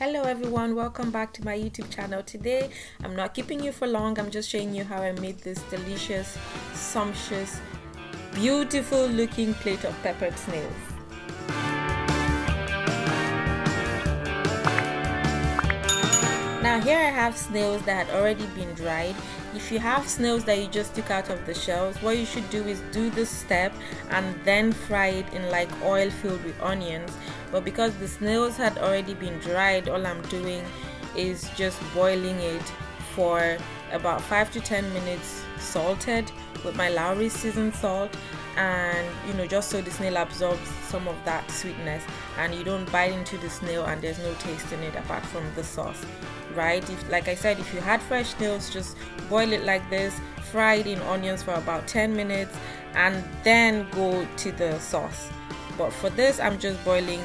Hello everyone, welcome back to my YouTube channel. Today I'm not keeping you for long. I'm just showing you how I made this delicious, sumptuous, beautiful looking plate of peppered snails. Now here I have snails that had already been dried. If you have snails that you just took out of the shells, what you should do is do this step and then fry it in like oil filled with onions. But because the snails had already been dried, all I'm doing is just boiling it for about 5 to 10 minutes salted with my Lowry seasoned salt, and just so the snail absorbs some of that sweetness and you don't bite into the snail and there's no taste in it apart from the sauce, right? Like I said, if you had fresh snails, just boil it like this, fry it in onions for about 10 minutes and then go to the sauce. But for this I'm just boiling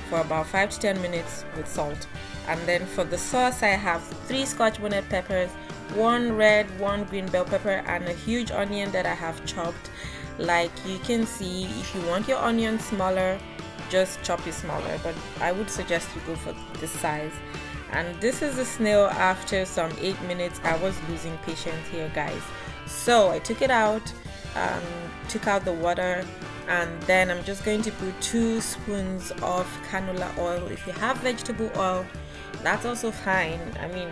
for about 5 to 10 minutes with salt. And then for the sauce I have 3 Scotch bonnet peppers, 1 red, 1 green bell pepper, and a huge onion that I have chopped. Like you can see, if you want your onion smaller, just chop it smaller, but I would suggest you go for this size. And this is the snail after some 8 minutes. I was losing patience here, guys. So I took it out, took out the water, and then I'm just going to put 2 spoons of canola oil. If you have vegetable oil, that's also fine. I mean,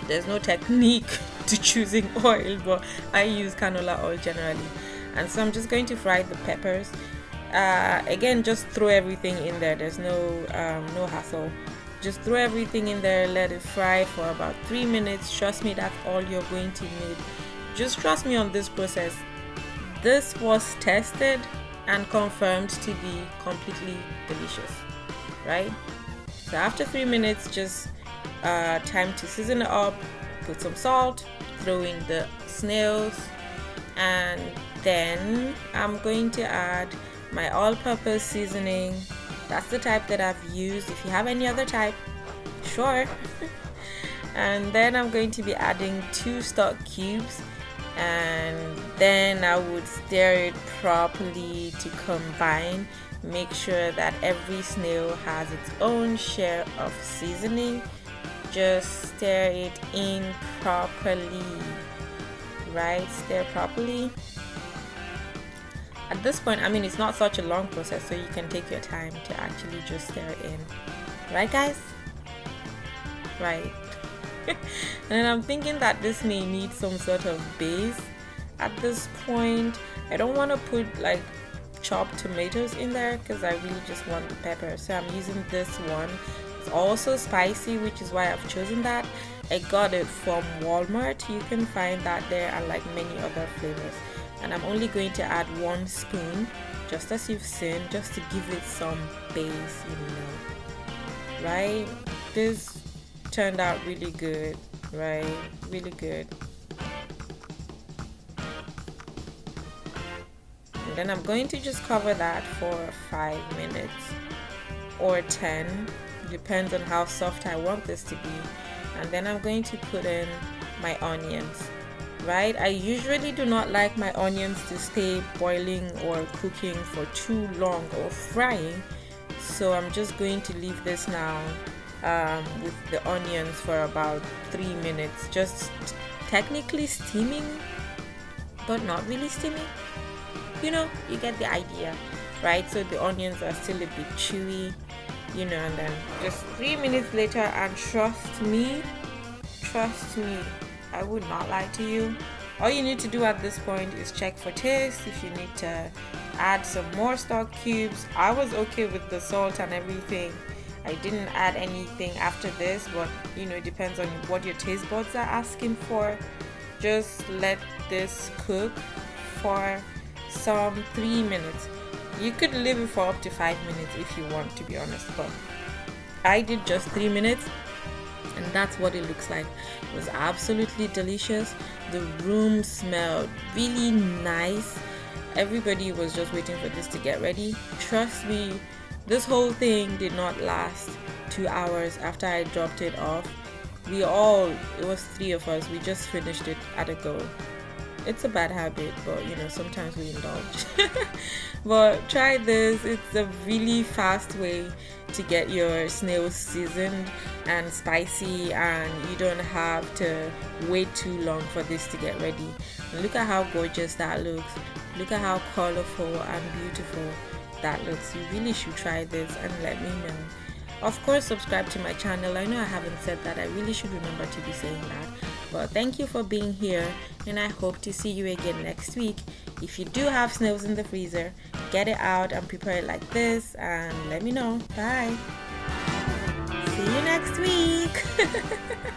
there's no technique to choosing oil, but I use canola oil generally. And so I'm just going to fry the peppers. Again, just throw everything in there. There's no hassle. Just throw everything in there, let it fry for about 3 minutes. Trust me, that's all you're going to need. Just trust me on this process. This was tested and confirmed to be completely delicious, right? So after 3 minutes, just time to season it up, put some salt, throw in the snails, and then I'm going to add my all-purpose seasoning. That's the type that I've used. If you have any other type, sure. And then I'm going to be adding 2 stock cubes, and then I would stir it properly to combine. Make sure that every snail has its own share of seasoning. Just stir it in properly, right? Stir properly. At this point, I mean, it's not such a long process, so you can take your time to actually just stir it in, right guys? Right. And I'm thinking that this may need some sort of base at this point. I don't want to put like chopped tomatoes in there because I really just want the pepper, so I'm using this one. It's also spicy, which is why I've chosen that. I got it from Walmart. You can find that there, and like many other flavors. And I'm only going to add 1 spoon, just as you've seen, just to give it some base, right? This turned out really good, right? Really good. And then I'm going to just cover that for 5 minutes or 10, depends on how soft I want this to be. And then I'm going to put in my onions, right? I usually do not like my onions to stay boiling or cooking for too long or frying, so I'm just going to leave this now with the onions for about 3 minutes, just technically steaming but not really steaming. You get the idea, right? So the onions are still a bit chewy, and then just 3 minutes later, and trust me, I would not lie to you. All you need to do at this point is check for taste. If you need to add some more stock cubes, I was okay with the salt and everything. I didn't add anything after this, but it depends on what your taste buds are asking for. Just let this cook for some 3 minutes. You could leave it for up to 5 minutes if you want, to be honest, but I did just 3 minutes. And that's what it looks like. It was absolutely delicious. The room smelled really nice. Everybody was just waiting for this to get ready. Trust me, this whole thing did not last 2 hours after I dropped it off. It was 3 of us, we just finished it at a go. It's a bad habit, but you know, sometimes we indulge. But try this. It's a really fast way to get your snails seasoned and spicy, and you don't have to wait too long for this to get ready. And look at how gorgeous that looks. Look at how colorful and beautiful that looks. You really should try this and let me know. Of course, subscribe to my channel. I know I haven't said that. I really should remember to be saying that. But thank you for being here, and I hope to see you again next week. If you do have snails in the freezer, get it out and prepare it like this, and let me know. Bye. See you next week.